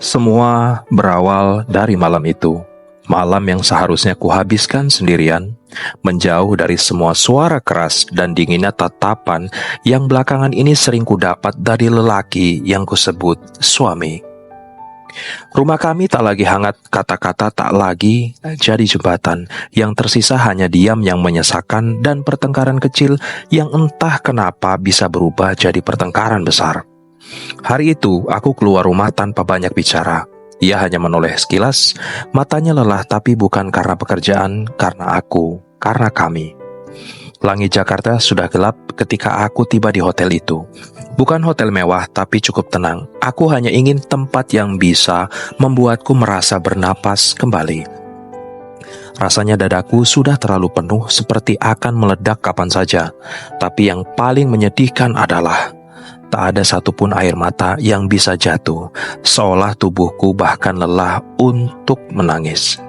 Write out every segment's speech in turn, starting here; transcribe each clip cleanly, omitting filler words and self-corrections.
Semua berawal dari malam itu. Malam yang seharusnya kuhabiskan sendirian, menjauh dari semua suara keras dan dinginnya tatapan yang belakangan ini sering kudapat dari lelaki yang kusebut suami. Rumah kami tak lagi hangat, kata-kata tak lagi jadi jembatan, yang tersisa hanya diam yang menyesakan dan pertengkaran kecil yang entah kenapa bisa berubah jadi pertengkaran besar. Hari itu aku keluar rumah tanpa banyak bicara. Ia hanya menoleh sekilas, matanya lelah tapi bukan karena pekerjaan, karena aku, karena kami. Langit Jakarta sudah gelap ketika aku tiba di hotel itu. Bukan hotel mewah tapi cukup tenang. Aku hanya ingin tempat yang bisa membuatku merasa bernapas kembali. Rasanya dadaku sudah terlalu penuh seperti akan meledak kapan saja. Tapi yang paling menyedihkan adalah tak ada satupun air mata yang bisa jatuh, seolah tubuhku bahkan lelah untuk menangis.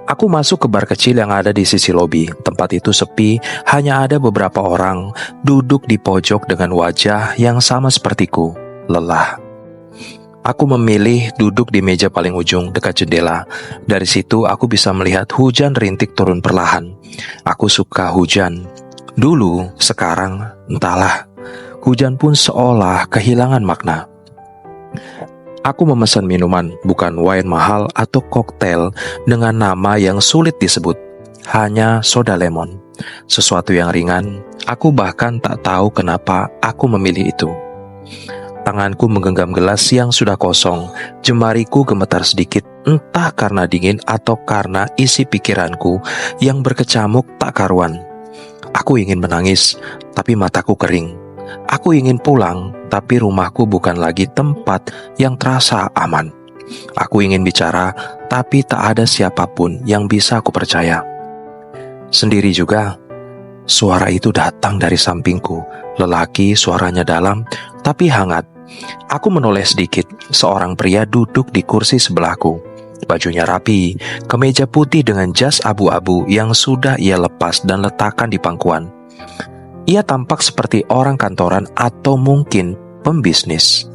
Aku masuk ke bar kecil yang ada di sisi lobi. Tempat itu sepi, hanya ada beberapa orang duduk di pojok dengan wajah yang sama sepertiku, lelah. Aku memilih duduk di meja paling ujung dekat jendela. Dari situ aku bisa melihat hujan rintik turun perlahan. Aku suka hujan. Dulu, sekarang, entahlah. Hujan pun seolah kehilangan makna. Aku memesan minuman, bukan wine mahal atau koktail dengan nama yang sulit disebut. Hanya soda lemon. Sesuatu yang ringan. Aku bahkan tak tahu kenapa aku memilih itu. Tanganku menggenggam gelas yang sudah kosong. Jemariku gemetar sedikit, entah karena dingin atau karena isi pikiranku yang berkecamuk tak karuan. Aku ingin menangis, tapi mataku kering. Aku ingin pulang, tapi rumahku bukan lagi tempat yang terasa aman. Aku ingin bicara, tapi tak ada siapapun yang bisa aku percaya. Sendiri juga, suara itu datang dari sampingku. Lelaki, suaranya dalam, tapi hangat. Aku menoleh sedikit, seorang pria duduk di kursi sebelahku. Bajunya rapi, kemeja putih dengan jas abu-abu yang sudah ia lepas dan letakkan di pangkuan. Ia tampak seperti orang kantoran atau mungkin pembisnis.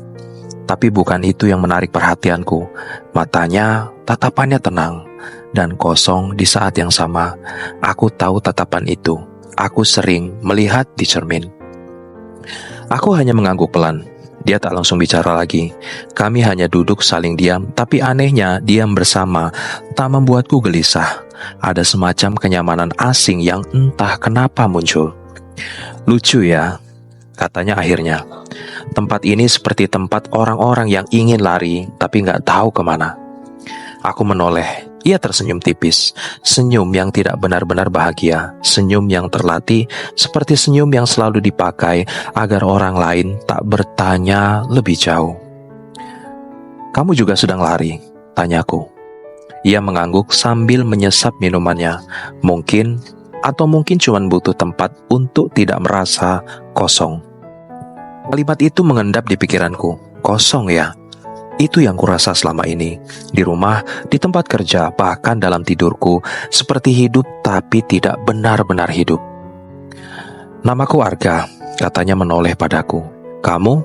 Tapi bukan itu yang menarik perhatianku. Matanya, tatapannya tenang dan kosong di saat yang sama. Aku tahu tatapan itu. Aku sering melihat di cermin. Aku hanya mengangguk pelan. Dia tak langsung bicara lagi. Kami hanya duduk saling diam, tapi anehnya diam bersama tak membuatku gelisah. Ada semacam kenyamanan asing yang entah kenapa muncul. Lucu ya, katanya akhirnya. Tempat ini seperti tempat orang-orang yang ingin lari tapi gak tahu kemana. Aku menoleh. Ia tersenyum tipis. Senyum yang tidak benar-benar bahagia. Senyum yang terlatih, seperti senyum yang selalu dipakai agar orang lain tak bertanya lebih jauh. Kamu juga sedang lari? Tanyaku. Ia mengangguk sambil menyesap minumannya. Atau mungkin cuma butuh tempat untuk tidak merasa kosong. Kalimat itu mengendap di pikiranku. Kosong ya? Itu yang kurasa selama ini. Di rumah, di tempat kerja, bahkan dalam tidurku. Seperti hidup tapi tidak benar-benar hidup. Namaku Arga, katanya menoleh padaku. Kamu?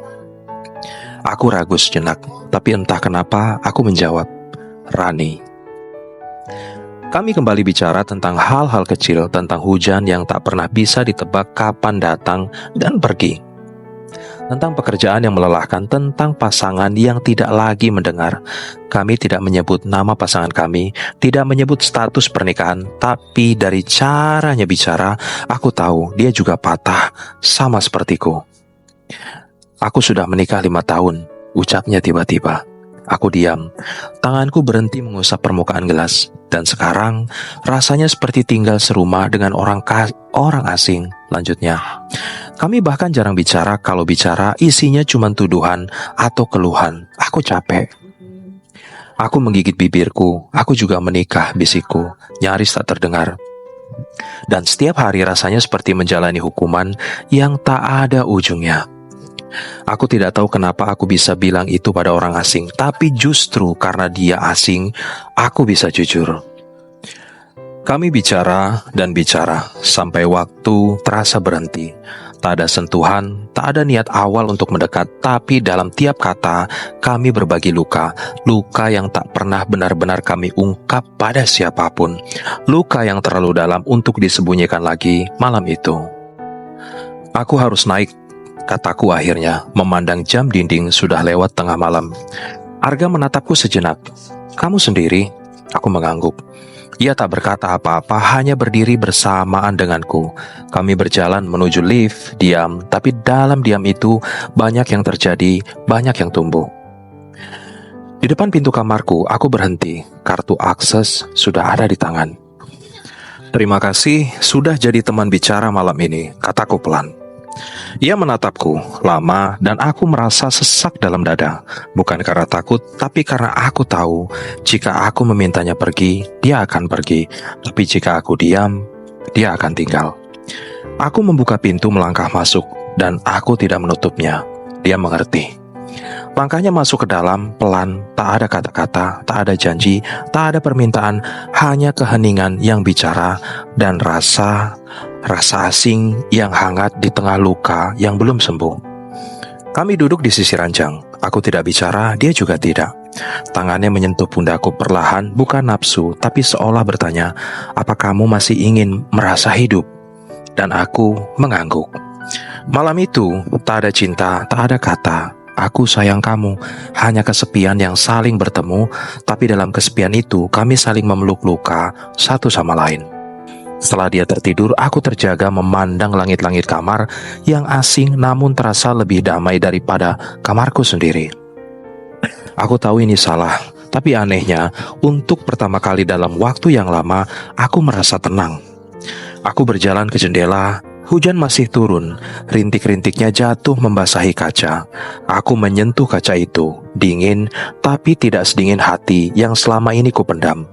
Aku ragu sejenak, tapi entah kenapa aku menjawab. Rani. Kami kembali bicara tentang hal-hal kecil, tentang hujan yang tak pernah bisa ditebak kapan datang dan pergi. Tentang pekerjaan yang melelahkan, tentang pasangan yang tidak lagi mendengar. Kami tidak menyebut nama pasangan kami, tidak menyebut status pernikahan, tapi dari caranya bicara, aku tahu dia juga patah, sama sepertiku. Aku sudah menikah 5 tahun, ucapnya tiba-tiba. Aku diam. Tanganku berhenti mengusap permukaan gelas. Dan sekarang rasanya seperti tinggal serumah dengan orang asing. Lanjutnya, kami bahkan jarang bicara. Kalau bicara isinya cuma tuduhan atau keluhan. Aku capek. Aku menggigit bibirku. Aku juga menikah, bisikku. Nyaris tak terdengar. Dan setiap hari rasanya seperti menjalani hukuman yang tak ada ujungnya. Aku tidak tahu kenapa aku bisa bilang itu pada orang asing, tapi justru karena dia asing, aku bisa jujur. Kami bicara dan bicara sampai waktu terasa berhenti. Tak ada sentuhan, tak ada niat awal untuk mendekat, tapi dalam tiap kata kami berbagi luka. Luka yang tak pernah benar-benar kami ungkap pada siapapun. Luka yang terlalu dalam untuk disembunyikan lagi malam itu. Aku harus naik, kataku akhirnya, memandang jam dinding sudah lewat tengah malam. Arga menatapku sejenak. Kamu sendiri? Aku mengangguk. Ia tak berkata apa-apa, hanya berdiri bersamaan denganku. Kami berjalan menuju lift, diam, tapi dalam diam itu banyak yang terjadi, banyak yang tumbuh. Di depan pintu kamarku, aku berhenti. Kartu akses sudah ada di tangan. Terima kasih sudah jadi teman bicara malam ini, kataku pelan. Ia menatapku lama dan aku merasa sesak dalam dada. Bukan karena takut, tapi karena aku tahu jika aku memintanya pergi, dia akan pergi. Tapi jika aku diam, dia akan tinggal. Aku membuka pintu melangkah masuk dan aku tidak menutupnya. Dia mengerti. Langkahnya masuk ke dalam, pelan, tak ada kata-kata, tak ada janji, tak ada permintaan, hanya keheningan yang bicara dan rasa asing yang hangat di tengah luka yang belum sembuh. Kami duduk di sisi ranjang. Aku tidak bicara, dia juga tidak. Tangannya menyentuh pundakku perlahan, bukan nafsu, tapi seolah bertanya, apa kamu masih ingin merasa hidup? Dan aku mengangguk. Malam itu, tak ada cinta, tak ada kata. Aku sayang kamu, hanya kesepian yang saling bertemu, tapi dalam kesepian itu kami saling memeluk luka satu sama lain. Setelah dia tertidur, aku terjaga memandang langit-langit kamar yang asing namun terasa lebih damai daripada kamarku sendiri. Aku tahu ini salah, tapi anehnya, untuk pertama kali dalam waktu yang lama, aku merasa tenang. Aku berjalan ke jendela. Hujan masih turun, rintik-rintiknya jatuh membasahi kaca. Aku menyentuh kaca itu, dingin, tapi tidak sedingin hati yang selama ini kupendam.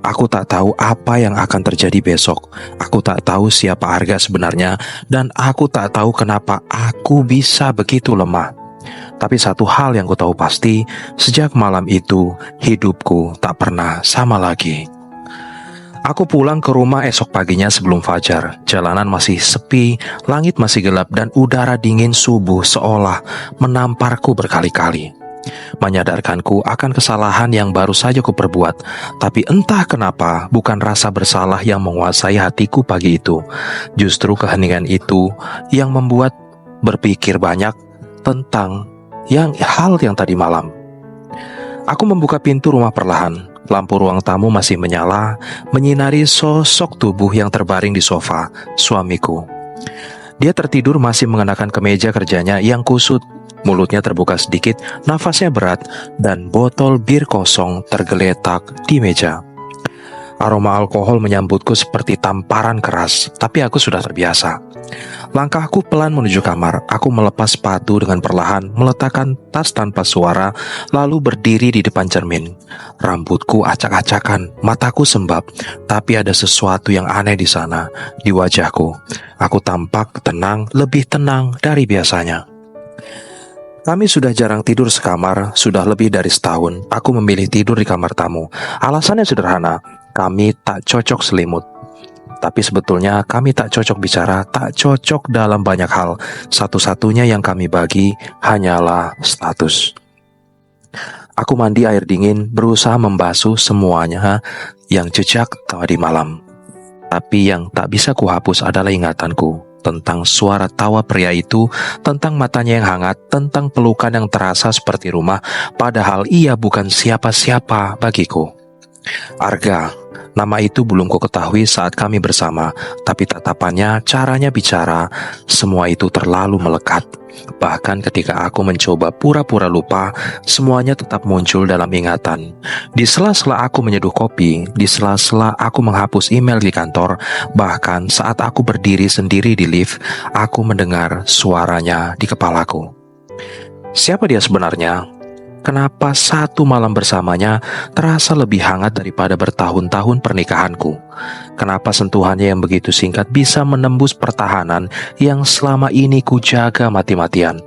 Aku tak tahu apa yang akan terjadi besok. Aku tak tahu siapa Arga sebenarnya, dan aku tak tahu kenapa aku bisa begitu lemah. Tapi satu hal yang ku tahu pasti, sejak malam itu, hidupku tak pernah sama lagi. Aku pulang ke rumah esok paginya sebelum fajar. Jalanan masih sepi, langit masih gelap, dan udara dingin subuh seolah menamparku berkali-kali, menyadarkanku akan kesalahan yang baru saja kuperbuat. Tapi entah kenapa, bukan rasa bersalah yang menguasai hatiku pagi itu. Justru keheningan itu yang membuat berpikir banyak tentang hal yang tadi malam. Aku membuka pintu rumah perlahan. Lampu ruang tamu masih menyala, menyinari sosok tubuh yang terbaring di sofa, suamiku. Dia tertidur masih mengenakan kemeja kerjanya yang kusut, mulutnya terbuka sedikit, nafasnya berat, dan botol bir kosong tergeletak di meja. Aroma alkohol menyambutku seperti tamparan keras, tapi aku sudah terbiasa. Langkahku pelan menuju kamar. Aku melepas sepatu dengan perlahan, meletakkan tas tanpa suara, lalu berdiri di depan cermin. Rambutku acak-acakan, mataku sembab, tapi ada sesuatu yang aneh di sana, di wajahku. Aku tampak tenang, lebih tenang dari biasanya. Kami sudah jarang tidur sekamar, sudah lebih dari setahun. Aku memilih tidur di kamar tamu. Alasannya sederhana, kami tak cocok selimut. Tapi sebetulnya kami tak cocok bicara, tak cocok dalam banyak hal. Satu-satunya yang kami bagi hanyalah status. Aku mandi air dingin, berusaha membasuh semuanya yang jejak tadi malam. Tapi yang tak bisa kuhapus adalah ingatanku tentang suara tawa pria itu, tentang matanya yang hangat, tentang pelukan yang terasa seperti rumah, padahal ia bukan siapa-siapa bagiku. Arga, nama itu belum ku ketahui saat kami bersama, tapi tatapannya, caranya bicara, semua itu terlalu melekat. Bahkan ketika aku mencoba pura-pura lupa, semuanya tetap muncul dalam ingatan. Di sela-sela aku menyeduh kopi, di sela-sela aku menghapus email di kantor, bahkan saat aku berdiri sendiri di lift, aku mendengar suaranya di kepalaku. Siapa dia sebenarnya? Kenapa satu malam bersamanya terasa lebih hangat daripada bertahun-tahun pernikahanku? Kenapa sentuhannya yang begitu singkat bisa menembus pertahanan yang selama ini kujaga mati-matian?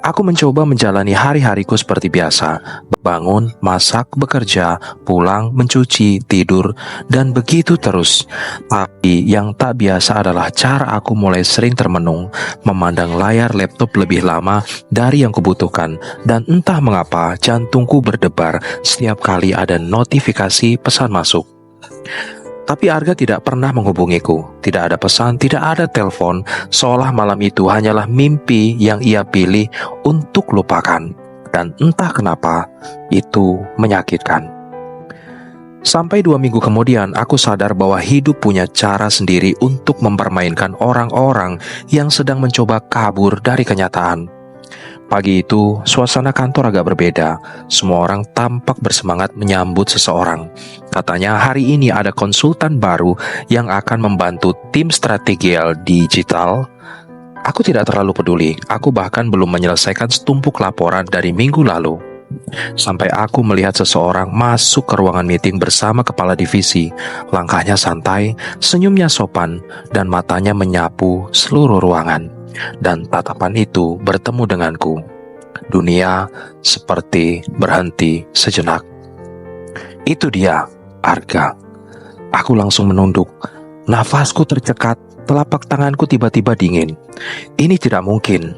Aku mencoba menjalani hari-hariku seperti biasa, bangun, masak, bekerja, pulang, mencuci, tidur, dan begitu terus. Tapi yang tak biasa adalah cara aku mulai sering termenung, memandang layar laptop lebih lama dari yang kubutuhkan, dan entah mengapa jantungku berdebar setiap kali ada notifikasi pesan masuk. Tapi Arga tidak pernah menghubungiku, tidak ada pesan, tidak ada telepon, seolah malam itu hanyalah mimpi yang ia pilih untuk lupakan. Dan entah kenapa, itu menyakitkan. Sampai 2 minggu kemudian, aku sadar bahwa hidup punya cara sendiri untuk mempermainkan orang-orang yang sedang mencoba kabur dari kenyataan. Pagi itu, suasana kantor agak berbeda. Semua orang tampak bersemangat menyambut seseorang. Katanya hari ini ada konsultan baru yang akan membantu tim strategi digital. Aku tidak terlalu peduli. Aku bahkan belum menyelesaikan setumpuk laporan dari minggu lalu. Sampai aku melihat seseorang masuk ke ruangan meeting bersama kepala divisi. Langkahnya santai, senyumnya sopan, dan matanya menyapu seluruh ruangan. Dan tatapan itu bertemu denganku. Dunia seperti berhenti sejenak. Itu dia, Arga. Aku langsung menunduk. Nafasku tercekat, telapak tanganku tiba-tiba dingin. Ini tidak mungkin.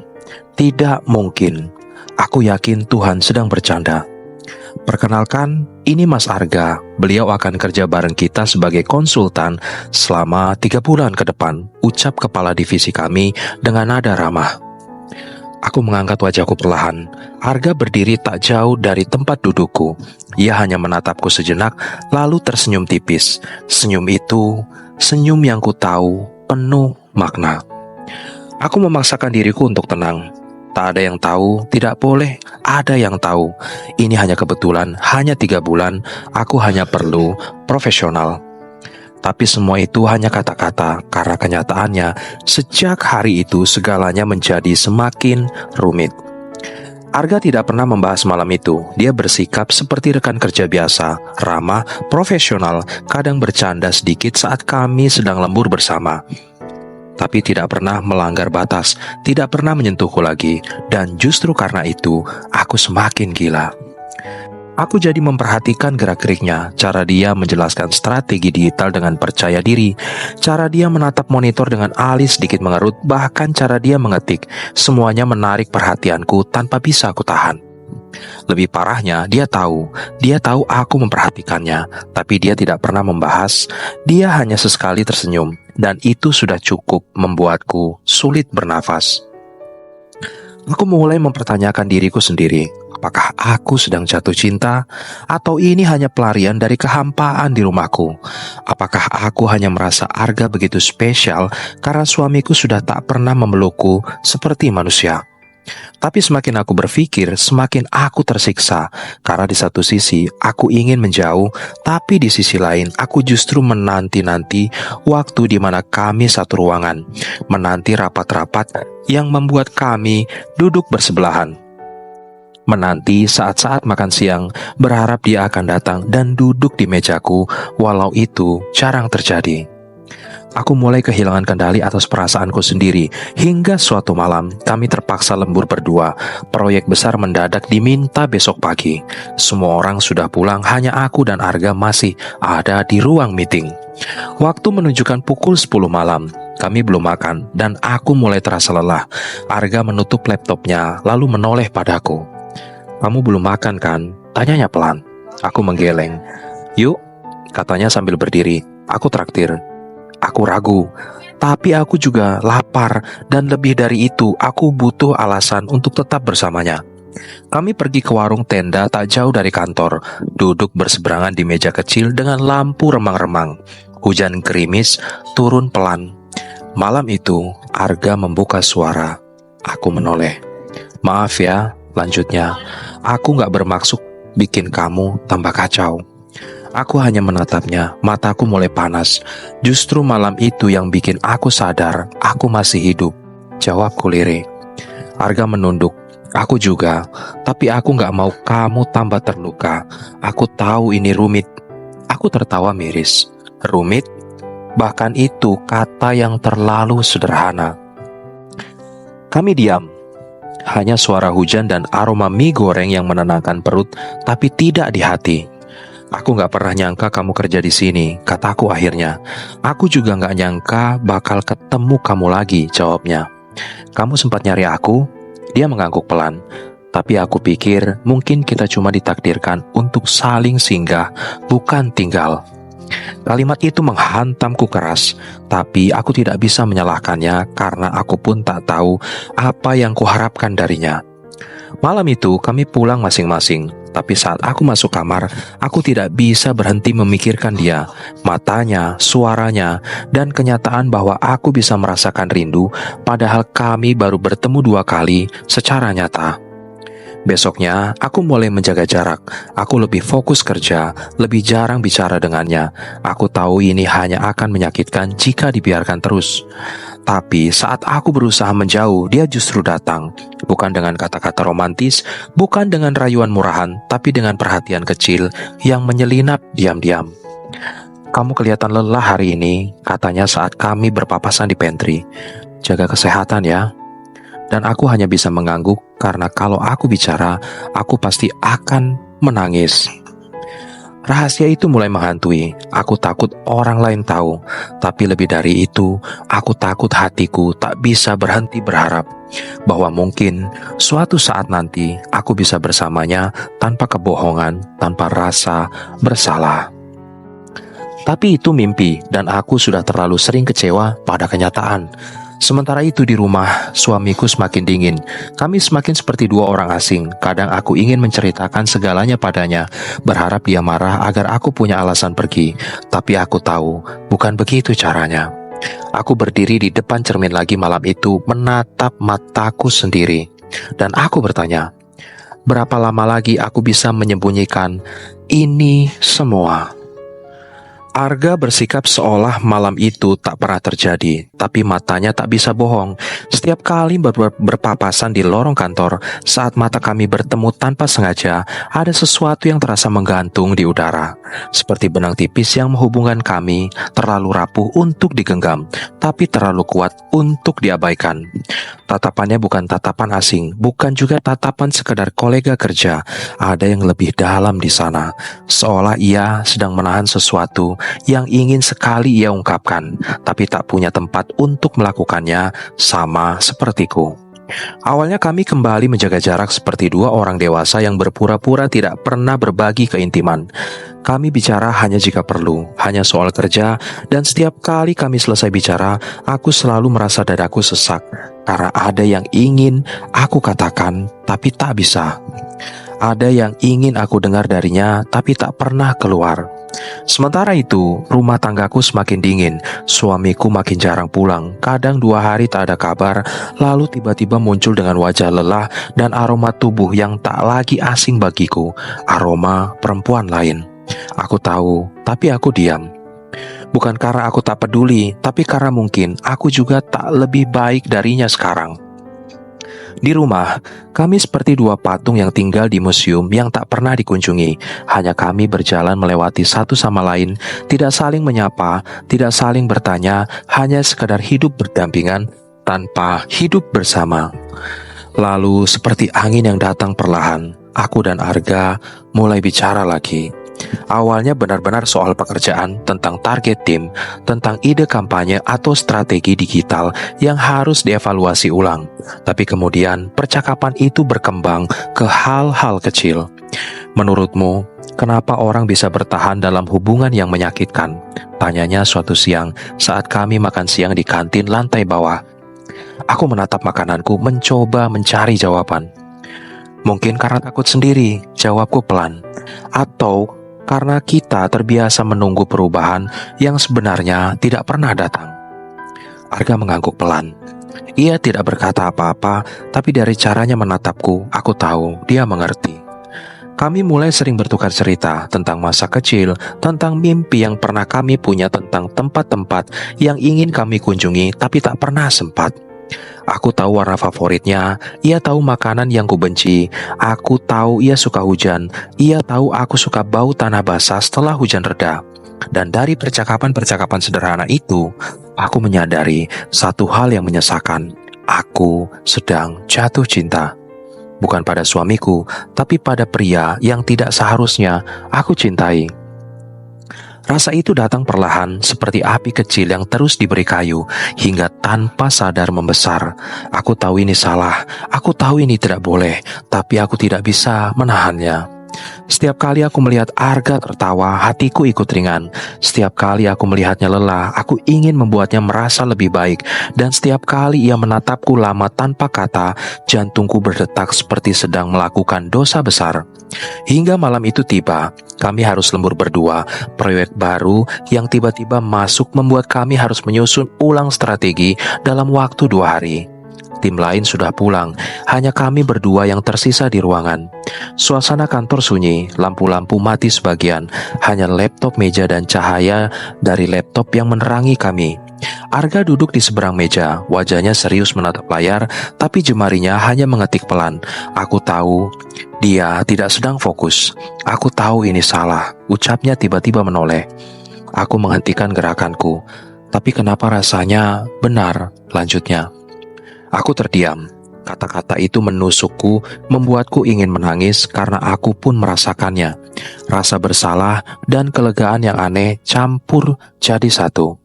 Tidak mungkin. Aku yakin Tuhan sedang bercanda. Perkenalkan, ini Mas Arga. Beliau akan kerja bareng kita sebagai konsultan selama 3 bulan ke depan, ucap kepala divisi kami dengan nada ramah. Aku mengangkat wajahku perlahan. Arga berdiri tak jauh dari tempat dudukku. Ia hanya menatapku sejenak, lalu tersenyum tipis. Senyum itu, senyum yang ku tahu, penuh makna. Aku memaksakan diriku untuk tenang. Tak ada yang tahu, tidak boleh ada yang tahu. Ini hanya kebetulan, hanya 3 bulan, aku hanya perlu profesional. Tapi semua itu hanya kata-kata, karena kenyataannya, sejak hari itu segalanya menjadi semakin rumit. Arga tidak pernah membahas malam itu. Dia bersikap seperti rekan kerja biasa, ramah, profesional, kadang bercanda sedikit saat kami sedang lembur bersama. Tapi tidak pernah melanggar batas, tidak pernah menyentuhku lagi. Dan justru karena itu, aku semakin gila. Aku jadi memperhatikan gerak-geriknya, cara dia menjelaskan strategi digital dengan percaya diri, cara dia menatap monitor dengan alis sedikit mengerut, bahkan cara dia mengetik. Semuanya menarik perhatianku tanpa bisa aku tahan. Lebih parahnya, dia tahu aku memperhatikannya, tapi dia tidak pernah membahas. Dia hanya sesekali tersenyum, dan itu sudah cukup membuatku sulit bernafas. Aku mulai mempertanyakan diriku sendiri, apakah aku sedang jatuh cinta, atau ini hanya pelarian dari kehampaan di rumahku? Apakah aku hanya merasa Arga begitu spesial karena suamiku sudah tak pernah memelukku seperti manusia? Tapi semakin aku berpikir, semakin aku tersiksa. Karena di satu sisi, aku ingin menjauh, tapi di sisi lain, aku justru menanti-nanti waktu di mana kami satu ruangan. Menanti rapat-rapat yang membuat kami duduk bersebelahan. Menanti saat-saat makan siang, berharap dia akan datang dan duduk di mejaku, walau itu jarang terjadi. Aku mulai kehilangan kendali atas perasaanku sendiri. Hingga suatu malam, kami terpaksa lembur berdua. Proyek besar mendadak diminta besok pagi. Semua orang sudah pulang, hanya aku dan Arga masih ada di ruang meeting. Waktu menunjukkan pukul 10 malam. Kami belum makan, dan aku mulai terasa lelah. Arga menutup laptopnya, lalu menoleh padaku. "Kamu belum makan kan?" tanyanya pelan. Aku menggeleng. "Yuk," katanya sambil berdiri. "Aku traktir." Aku ragu, tapi aku juga lapar, dan lebih dari itu, aku butuh alasan untuk tetap bersamanya. Kami pergi ke warung tenda tak jauh dari kantor, duduk berseberangan di meja kecil dengan lampu remang-remang. Hujan gerimis turun pelan. Malam itu, Arga membuka suara. Aku menoleh. "Maaf ya," lanjutnya, "aku gak bermaksud bikin kamu tambah kacau." Aku hanya menatapnya, mataku mulai panas. Justru malam itu yang bikin aku sadar aku masih hidup. Jawabku lirik. Arga menunduk. "Aku juga, tapi aku gak mau kamu tambah terluka. Aku tahu ini rumit." Aku tertawa miris. Rumit? Bahkan itu kata yang terlalu sederhana. Kami diam. Hanya suara hujan dan aroma mie goreng yang menenangkan perut, tapi tidak di hati. Aku gak pernah nyangka kamu kerja di sini, kataku akhirnya. Aku juga gak nyangka bakal ketemu kamu lagi, jawabnya. Kamu sempat nyari aku? Dia mengangguk pelan. Tapi aku pikir mungkin kita cuma ditakdirkan untuk saling singgah, bukan tinggal. Kalimat itu menghantamku keras, tapi aku tidak bisa menyalahkannya karena aku pun tak tahu apa yang kuharapkan darinya. Malam itu kami pulang masing-masing, tapi saat aku masuk kamar, aku tidak bisa berhenti memikirkan dia, matanya, suaranya, dan kenyataan bahwa aku bisa merasakan rindu, padahal kami baru bertemu 2 kali secara nyata. Besoknya, aku mulai menjaga jarak. Aku lebih fokus kerja, lebih jarang bicara dengannya. Aku tahu ini hanya akan menyakitkan jika dibiarkan terus. Tapi saat aku berusaha menjauh, dia justru datang. Bukan dengan kata-kata romantis, bukan dengan rayuan murahan, tapi dengan perhatian kecil yang menyelinap diam-diam. Kamu kelihatan lelah hari ini, katanya saat kami berpapasan di pantry. Jaga kesehatan ya. Dan aku hanya bisa mengangguk karena kalau aku bicara, aku pasti akan menangis. Rahasia itu mulai menghantui. Aku takut orang lain tahu. Tapi lebih dari itu, aku takut hatiku tak bisa berhenti berharap bahwa mungkin suatu saat nanti aku bisa bersamanya tanpa kebohongan, tanpa rasa bersalah. Tapi itu mimpi dan aku sudah terlalu sering kecewa pada kenyataan. Sementara itu di rumah, suamiku semakin dingin. Kami semakin seperti 2 orang asing. Kadang aku ingin menceritakan segalanya padanya, berharap dia marah agar aku punya alasan pergi. Tapi aku tahu, bukan begitu caranya. Aku berdiri di depan cermin lagi malam itu, menatap mataku sendiri. Dan aku bertanya, berapa lama lagi aku bisa menyembunyikan ini semua? Arga bersikap seolah malam itu tak pernah terjadi, tapi matanya tak bisa bohong. Setiap kali berpapasan di lorong kantor, saat mata kami bertemu tanpa sengaja, ada sesuatu yang terasa menggantung di udara. Seperti benang tipis yang menghubungkan kami, terlalu rapuh untuk digenggam, tapi terlalu kuat untuk diabaikan. Tatapannya bukan tatapan asing, bukan juga tatapan sekedar kolega kerja. Ada yang lebih dalam di sana, seolah ia sedang menahan sesuatu yang ingin sekali ia ungkapkan, tapi tak punya tempat untuk melakukannya, sama sepertiku. Awalnya kami kembali menjaga jarak seperti 2 orang dewasa yang berpura-pura tidak pernah berbagi keintiman. Kami bicara hanya jika perlu, hanya soal kerja, dan setiap kali kami selesai bicara, aku selalu merasa dadaku sesak, karena ada yang ingin aku katakan, tapi tak bisa. Ada yang ingin aku dengar darinya, tapi tak pernah keluar. Sementara itu, rumah tanggaku semakin dingin. Suamiku makin jarang pulang. Kadang 2 hari tak ada kabar, lalu tiba-tiba muncul dengan wajah lelah dan aroma tubuh yang tak lagi asing bagiku. Aroma perempuan lain. Aku tahu, tapi aku diam. Bukan karena aku tak peduli, tapi karena mungkin aku juga tak lebih baik darinya sekarang. Di rumah, kami seperti 2 patung yang tinggal di museum yang tak pernah dikunjungi. Hanya kami berjalan melewati satu sama lain, tidak saling menyapa, tidak saling bertanya, hanya sekadar hidup berdampingan tanpa hidup bersama. Lalu seperti angin yang datang perlahan, aku dan Arga mulai bicara lagi. Awalnya benar-benar soal pekerjaan, tentang target tim, tentang ide kampanye atau strategi digital yang harus dievaluasi ulang. Tapi kemudian percakapan itu berkembang ke hal-hal kecil. Menurutmu, kenapa orang bisa bertahan dalam hubungan yang menyakitkan? Tanyanya suatu siang saat kami makan siang di kantin lantai bawah. Aku menatap makananku mencoba mencari jawaban. Mungkin karena takut sendiri, jawabku pelan. Atau karena kita terbiasa menunggu perubahan yang sebenarnya tidak pernah datang. Arga mengangguk pelan. Ia tidak berkata apa-apa, tapi dari caranya menatapku, aku tahu dia mengerti. Kami mulai sering bertukar cerita tentang masa kecil, tentang mimpi yang pernah kami punya, tentang tempat-tempat yang ingin kami kunjungi tapi tak pernah sempat. Aku tahu warna favoritnya, ia tahu makanan yang kubenci, aku tahu ia suka hujan, ia tahu aku suka bau tanah basah setelah hujan reda. Dan dari percakapan-percakapan sederhana itu, aku menyadari satu hal yang menyesakan. Aku sedang jatuh cinta. Bukan pada suamiku, tapi pada pria yang tidak seharusnya aku cintai. Rasa itu datang perlahan seperti api kecil yang terus diberi kayu hingga tanpa sadar membesar. Aku tahu ini salah, aku tahu ini tidak boleh, tapi aku tidak bisa menahannya. Setiap kali aku melihat Arga tertawa, hatiku ikut ringan. Setiap kali aku melihatnya lelah, aku ingin membuatnya merasa lebih baik. Dan setiap kali ia menatapku lama tanpa kata, jantungku berdetak seperti sedang melakukan dosa besar. Hingga malam itu tiba, kami harus lembur berdua. Proyek baru yang tiba-tiba masuk membuat kami harus menyusun ulang strategi dalam waktu 2 hari. Tim lain sudah pulang, hanya kami berdua yang tersisa di ruangan. Suasana kantor sunyi, lampu-lampu mati sebagian, hanya laptop meja dan cahaya dari laptop yang menerangi kami. Arga duduk di seberang meja, wajahnya serius menatap layar, tapi jemarinya hanya mengetik pelan. Aku tahu dia tidak sedang fokus. Aku tahu ini salah, ucapnya tiba-tiba menoleh. Aku menghentikan gerakanku. Tapi kenapa rasanya benar, lanjutnya. Aku terdiam. Kata-kata itu menusukku, membuatku ingin menangis karena aku pun merasakannya. Rasa bersalah dan kelegaan yang aneh campur jadi satu.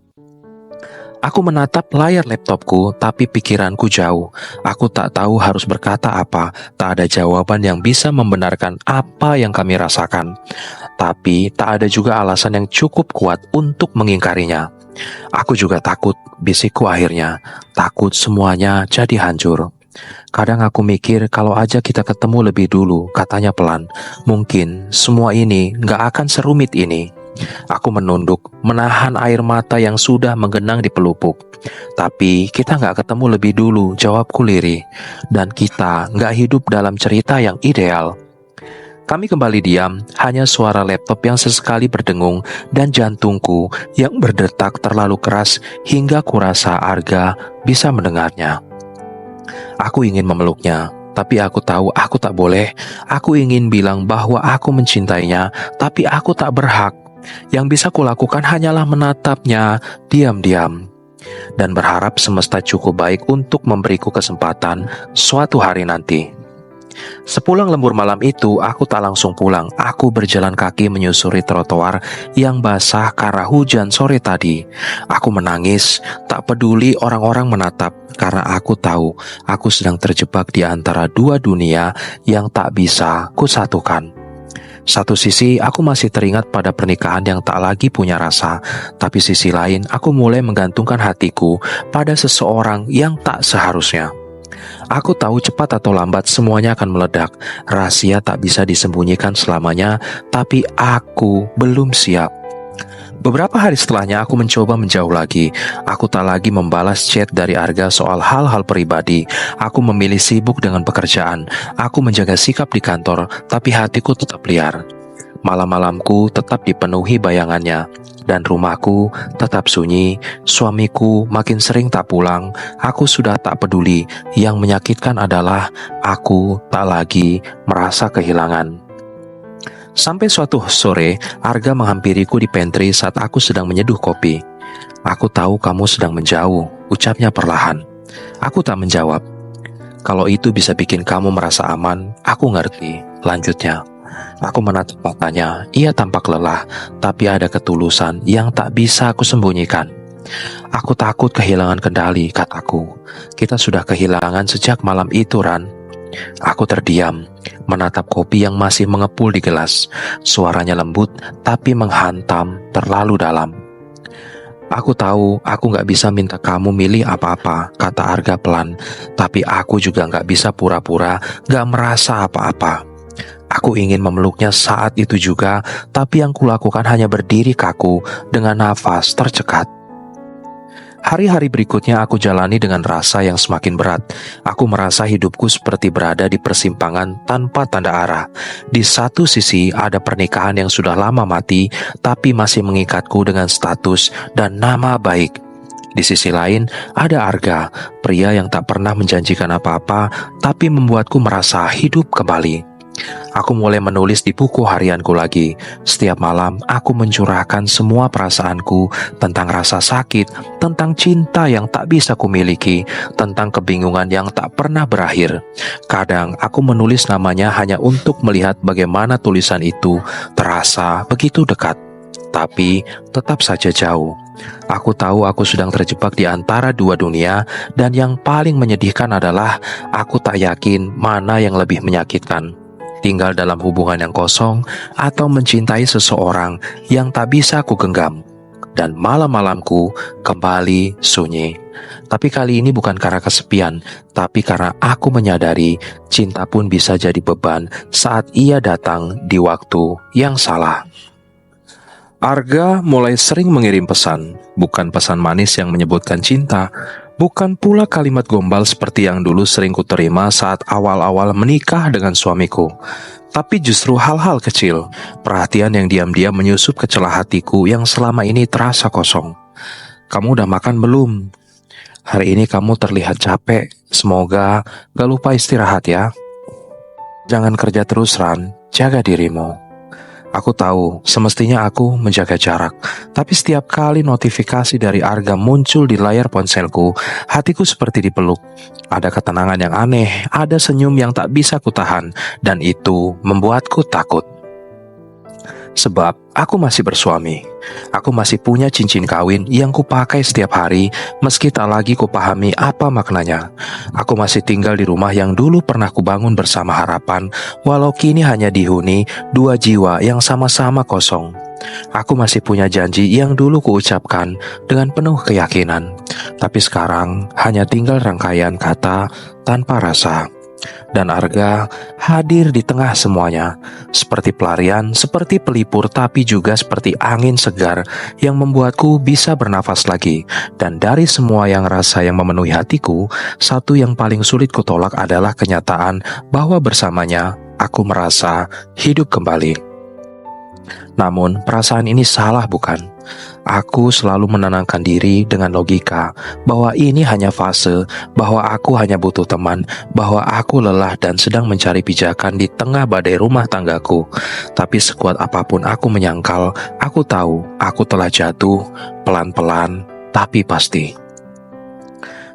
Aku menatap layar laptopku, tapi pikiranku jauh. Aku tak tahu harus berkata apa. Tak ada jawaban yang bisa membenarkan apa yang kami rasakan. Tapi tak ada juga alasan yang cukup kuat untuk mengingkarinya. Aku juga takut, bisikku akhirnya. Takut semuanya jadi hancur. Kadang aku mikir kalau aja kita ketemu lebih dulu, katanya pelan. Mungkin semua ini gak akan serumit ini. Aku menunduk, menahan air mata yang sudah menggenang di pelupuk. Tapi kita gak ketemu lebih dulu, jawabku lirih. Dan kita gak hidup dalam cerita yang ideal. Kami kembali diam, hanya suara laptop yang sesekali berdengung dan jantungku yang berdetak terlalu keras hingga kurasa Arga bisa mendengarnya. Aku ingin memeluknya, tapi aku tahu aku tak boleh. Aku ingin bilang bahwa aku mencintainya, tapi aku tak berhak. Yang bisa kulakukan hanyalah menatapnya diam-diam dan berharap semesta cukup baik untuk memberiku kesempatan suatu hari nanti. Sepulang lembur malam itu, aku tak langsung pulang. Aku berjalan kaki menyusuri trotoar yang basah karena hujan sore tadi. Aku menangis, tak peduli orang-orang menatap, karena aku tahu aku sedang terjebak di antara dua dunia yang tak bisa kusatukan. Satu sisi, aku masih teringat pada pernikahan yang tak lagi punya rasa. Tapi sisi lain, aku mulai menggantungkan hatiku pada seseorang yang tak seharusnya. Aku tahu cepat atau lambat semuanya akan meledak. Rahasia tak bisa disembunyikan selamanya, tapi aku belum siap. Beberapa hari setelahnya aku mencoba menjauh lagi. Aku tak lagi membalas chat dari Arga soal hal-hal pribadi. Aku memilih sibuk dengan pekerjaan. Aku menjaga sikap di kantor, tapi hatiku tetap liar. Malam-malamku tetap dipenuhi bayangannya, dan rumahku tetap sunyi. Suamiku makin sering tak pulang. Aku sudah tak peduli. Yang menyakitkan adalah aku tak lagi merasa kehilangan. Sampai suatu sore, Arga menghampiriku di pantry saat aku sedang menyeduh kopi. Aku tahu kamu sedang menjauh, ucapnya perlahan. Aku tak menjawab. Kalau itu bisa bikin kamu merasa aman, aku ngerti, lanjutnya. Aku menatap matanya, ia tampak lelah, tapi ada ketulusan yang tak bisa aku sembunyikan. Aku takut kehilangan kendali, kataku. Kita sudah kehilangan sejak malam itu, Ran. Aku terdiam, menatap kopi yang masih mengepul di gelas. Suaranya lembut, tapi menghantam terlalu dalam. Aku tahu aku gak bisa minta kamu milih apa-apa, kata Arga pelan. Tapi aku juga gak bisa pura-pura gak merasa apa-apa. Aku ingin memeluknya saat itu juga, tapi yang kulakukan hanya berdiri kaku dengan nafas tercekat. Hari-hari berikutnya aku jalani dengan rasa yang semakin berat. Aku merasa hidupku seperti berada di persimpangan tanpa tanda arah. Di satu sisi ada pernikahan yang sudah lama mati, tapi masih mengikatku dengan status dan nama baik. Di sisi lain ada Arga, pria yang tak pernah menjanjikan apa-apa, tapi membuatku merasa hidup kembali. Aku mulai menulis di buku harianku lagi. Setiap malam, aku mencurahkan semua perasaanku tentang rasa sakit, tentang cinta yang tak bisa kumiliki, tentang kebingungan yang tak pernah berakhir. Kadang, aku menulis namanya hanya untuk melihat bagaimana tulisan itu terasa begitu dekat, tapi tetap saja jauh. Aku tahu aku sedang terjebak di antara dua dunia, dan yang paling menyedihkan adalah aku tak yakin mana yang lebih menyakitkan. Tinggal dalam hubungan yang kosong atau mencintai seseorang yang tak bisa aku genggam. Dan malam-malamku kembali sunyi. Tapi kali ini bukan karena kesepian, tapi karena aku menyadari cinta pun bisa jadi beban saat ia datang di waktu yang salah. Arga mulai sering mengirim pesan, bukan pesan manis yang menyebutkan cinta, bukan pula kalimat gombal seperti yang dulu sering kuterima saat awal-awal menikah dengan suamiku. Tapi justru hal-hal kecil, perhatian yang diam-diam menyusup ke celah hatiku yang selama ini terasa kosong. Kamu udah makan belum? Hari ini kamu terlihat capek, semoga gak lupa istirahat ya. Jangan kerja terus Ran, jaga dirimu. Aku tahu, semestinya aku menjaga jarak. Tapi setiap kali notifikasi dari Arga muncul di layar ponselku, hatiku seperti dipeluk. Ada ketenangan yang aneh, ada senyum yang tak bisa kutahan, dan itu membuatku takut. Sebab aku masih bersuami. Aku masih punya cincin kawin yang kupakai setiap hari, meski tak lagi kupahami apa maknanya. Aku masih tinggal di rumah yang dulu pernah kubangun bersama harapan, walau kini hanya dihuni dua jiwa yang sama-sama kosong. Aku masih punya janji yang dulu kuucapkan dengan penuh keyakinan, tapi sekarang hanya tinggal rangkaian kata tanpa rasa. Dan Arga hadir di tengah semuanya, seperti pelarian, seperti pelipur, tapi juga seperti angin segar yang membuatku bisa bernafas lagi. Dan dari semua yang rasa yang memenuhi hatiku, satu yang paling sulit kutolak adalah kenyataan bahwa bersamanya aku merasa hidup kembali. Namun perasaan ini salah bukan? Aku selalu menenangkan diri dengan logika bahwa ini hanya fase, bahwa aku hanya butuh teman, bahwa aku lelah dan sedang mencari pijakan di tengah badai rumah tanggaku. Tapi sekuat apapun aku menyangkal, aku tahu aku telah jatuh pelan-pelan tapi pasti.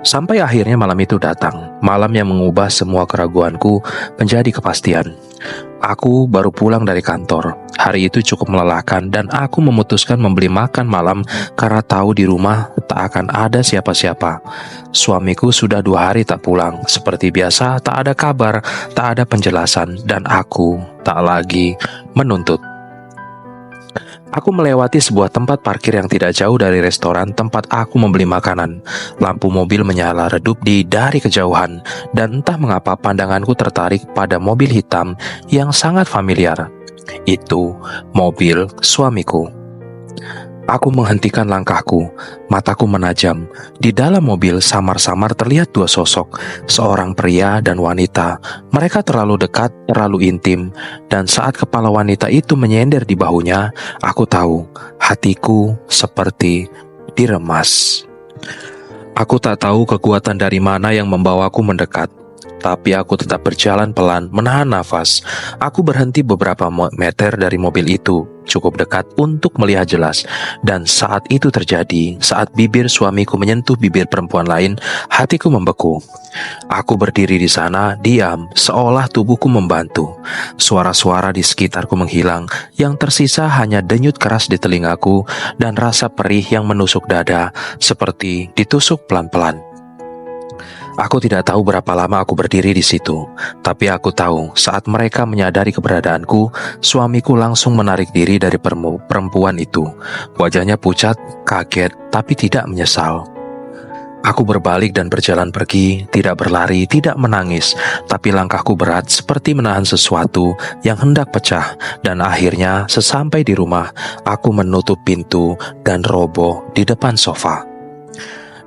Sampai akhirnya malam itu datang, malam yang mengubah semua keraguanku menjadi kepastian. Aku baru pulang dari kantor. Hari itu cukup melelahkan dan aku memutuskan membeli makan malam karena tahu di rumah tak akan ada siapa-siapa. Suamiku sudah 2 hari tak pulang. Seperti biasa, tak ada kabar, tak ada penjelasan, dan aku tak lagi menuntut. Aku melewati sebuah tempat parkir yang tidak jauh dari restoran tempat aku membeli makanan. Lampu mobil menyala redup dari kejauhan, dan entah mengapa pandanganku tertarik pada mobil hitam yang sangat familiar. Itu mobil suamiku. Aku menghentikan langkahku, mataku menajam. Di dalam mobil samar-samar terlihat 2 sosok, seorang pria dan wanita. Mereka terlalu dekat, terlalu intim, dan saat kepala wanita itu menyender di bahunya, aku tahu hatiku seperti diremas. Aku tak tahu kekuatan dari mana yang membawaku mendekat. Tapi aku tetap berjalan pelan, menahan nafas. Aku berhenti beberapa meter dari mobil itu, cukup dekat untuk melihat jelas. Dan saat itu terjadi, saat bibir suamiku menyentuh bibir perempuan lain, hatiku membeku. Aku berdiri di sana, diam, seolah tubuhku membantu. Suara-suara di sekitarku menghilang, yang tersisa hanya denyut keras di telingaku dan rasa perih yang menusuk dada, seperti ditusuk pelan-pelan. Aku tidak tahu berapa lama aku berdiri di situ, tapi aku tahu saat mereka menyadari keberadaanku, suamiku langsung menarik diri dari perempuan itu. Wajahnya pucat, kaget, tapi tidak menyesal. Aku berbalik dan berjalan pergi, tidak berlari, tidak menangis, tapi langkahku berat seperti menahan sesuatu yang hendak pecah. Dan akhirnya sesampai di rumah, aku menutup pintu dan roboh di depan sofa.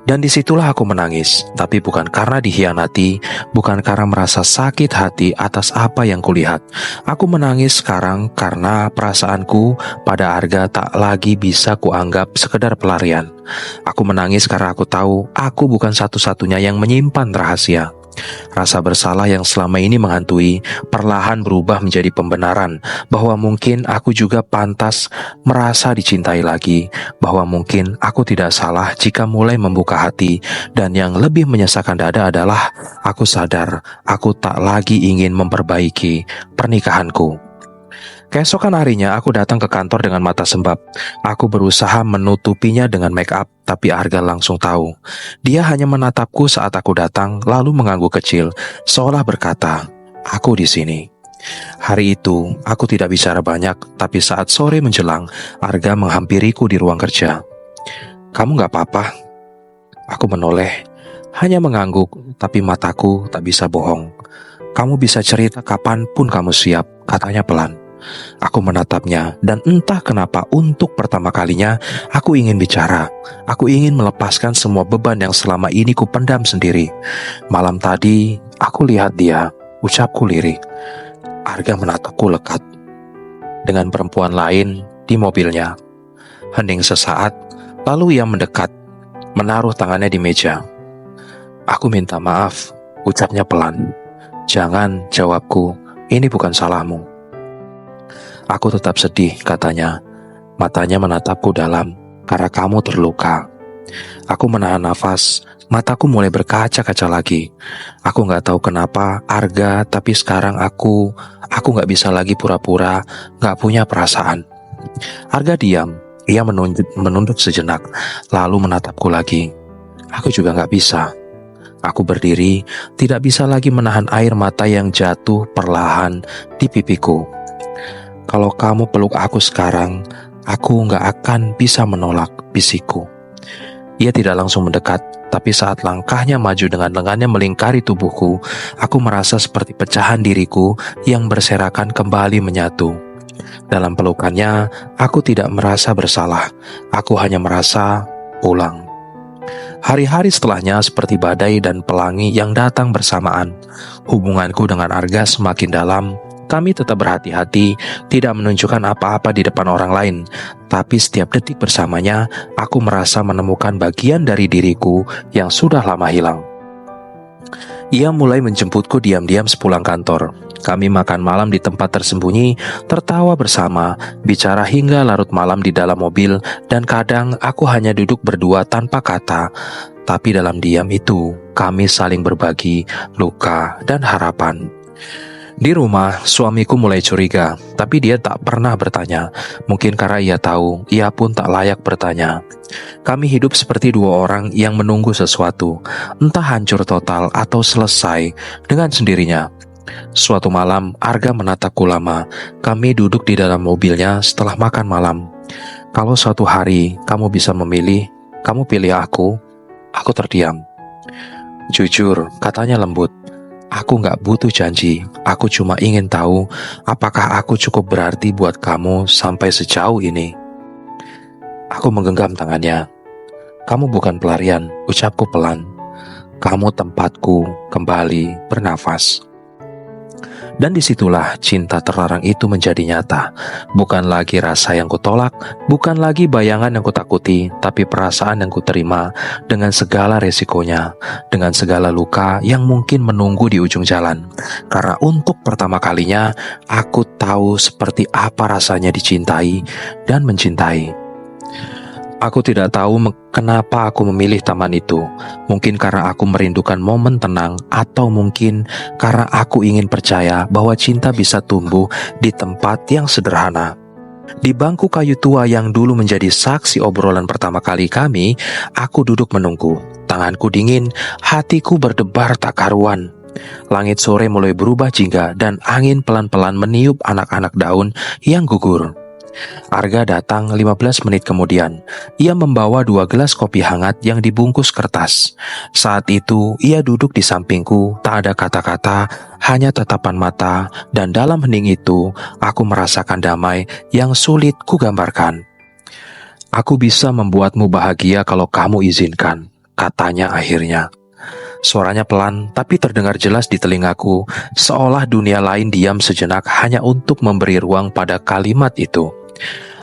Dan disitulah aku menangis, tapi bukan karena dikhianati, bukan karena merasa sakit hati atas apa yang kulihat. Aku menangis sekarang karena perasaanku pada Arga tak lagi bisa kuanggap sekedar pelarian. Aku menangis karena aku tahu aku bukan satu-satunya yang menyimpan rahasia. Rasa bersalah yang selama ini menghantui perlahan berubah menjadi pembenaran bahwa mungkin aku juga pantas merasa dicintai lagi, bahwa mungkin aku tidak salah jika mulai membuka hati, dan yang lebih menyesakan dada adalah aku sadar aku tak lagi ingin memperbaiki pernikahanku. Keesokan harinya aku datang ke kantor dengan mata sembab. Aku berusaha menutupinya dengan make up, tapi Arga langsung tahu. Dia hanya menatapku saat aku datang, lalu mengangguk kecil, seolah berkata, "Aku di sini." Hari itu, aku tidak bicara banyak, tapi saat sore menjelang, Arga menghampiriku di ruang kerja. "Kamu gak apa-apa?" Aku menoleh, hanya mengangguk, tapi mataku tak bisa bohong. "Kamu bisa cerita kapanpun kamu siap," katanya pelan. Aku menatapnya, dan entah kenapa untuk pertama kalinya aku ingin bicara. Aku ingin melepaskan semua beban yang selama ini kupendam sendiri. Malam tadi, aku lihat dia, ucapku lirik. Arga menatapku lekat. Dengan perempuan lain di mobilnya. Hening sesaat, lalu ia mendekat, menaruh tangannya di meja. "Aku minta maaf," ucapnya pelan. "Jangan," jawabku, "ini bukan salahmu." "Aku tetap sedih," katanya. Matanya menatapku dalam, "Karena kamu terluka." Aku menahan nafas, mataku mulai berkaca-kaca lagi. Aku gak tahu kenapa, Arga, tapi sekarang aku gak bisa lagi pura-pura gak punya perasaan. Arga diam, ia menunduk sejenak, lalu menatapku lagi. Aku juga gak bisa. Aku berdiri, tidak bisa lagi menahan air mata yang jatuh perlahan di pipiku. "Kalau kamu peluk aku sekarang, aku gak akan bisa menolak," bisikku. Ia tidak langsung mendekat, tapi saat langkahnya maju dengan lengannya melingkari tubuhku, aku merasa seperti pecahan diriku yang berserakan kembali menyatu. Dalam pelukannya, aku tidak merasa bersalah, aku hanya merasa pulang. Hari-hari setelahnya seperti badai dan pelangi yang datang bersamaan. Hubunganku dengan Arga semakin dalam. Kami tetap berhati-hati, tidak menunjukkan apa-apa di depan orang lain. Tapi setiap detik bersamanya, aku merasa menemukan bagian dari diriku yang sudah lama hilang. Ia mulai menjemputku diam-diam sepulang kantor. Kami makan malam di tempat tersembunyi, tertawa bersama, bicara hingga larut malam di dalam mobil, dan kadang aku hanya duduk berdua tanpa kata. Tapi dalam diam itu, kami saling berbagi luka dan harapan. Di rumah, suamiku mulai curiga, tapi dia tak pernah bertanya. Mungkin karena ia tahu, ia pun tak layak bertanya. Kami hidup seperti dua orang yang menunggu sesuatu, entah hancur total atau selesai dengan sendirinya. Suatu malam, Arga menatapku lama. Kami duduk di dalam mobilnya setelah makan malam. "Kalau suatu hari kamu bisa memilih, kamu pilih aku?" Aku terdiam. "Jujur," katanya lembut. "Aku gak butuh janji, aku cuma ingin tahu apakah aku cukup berarti buat kamu sampai sejauh ini." Aku menggenggam tangannya. "Kamu bukan pelarian," ucapku pelan. "Kamu tempatku kembali bernafas." Dan disitulah cinta terlarang itu menjadi nyata. Bukan lagi rasa yang kutolak, bukan lagi bayangan yang kutakuti, tapi perasaan yang kuterima dengan segala resikonya, dengan segala luka yang mungkin menunggu di ujung jalan. Karena untuk pertama kalinya, aku tahu seperti apa rasanya dicintai dan mencintai. Aku tidak tahu kenapa aku memilih taman itu. Mungkin karena aku merindukan momen tenang, atau mungkin karena aku ingin percaya bahwa cinta bisa tumbuh di tempat yang sederhana. Di bangku kayu tua yang dulu menjadi saksi obrolan pertama kali kami, aku duduk menunggu. Tanganku dingin, hatiku berdebar tak karuan. Langit sore mulai berubah jingga dan angin pelan-pelan meniup anak-anak daun yang gugur. Arga datang 15 menit kemudian. Ia membawa 2 gelas kopi hangat yang dibungkus kertas. Saat itu ia duduk di sampingku, tak ada kata-kata, hanya tatapan mata, dan dalam hening itu aku merasakan damai yang sulit kugambarkan. "Aku bisa membuatmu bahagia kalau kamu izinkan," katanya akhirnya. Suaranya pelan tapi terdengar jelas di telingaku, seolah dunia lain diam sejenak hanya untuk memberi ruang pada kalimat itu.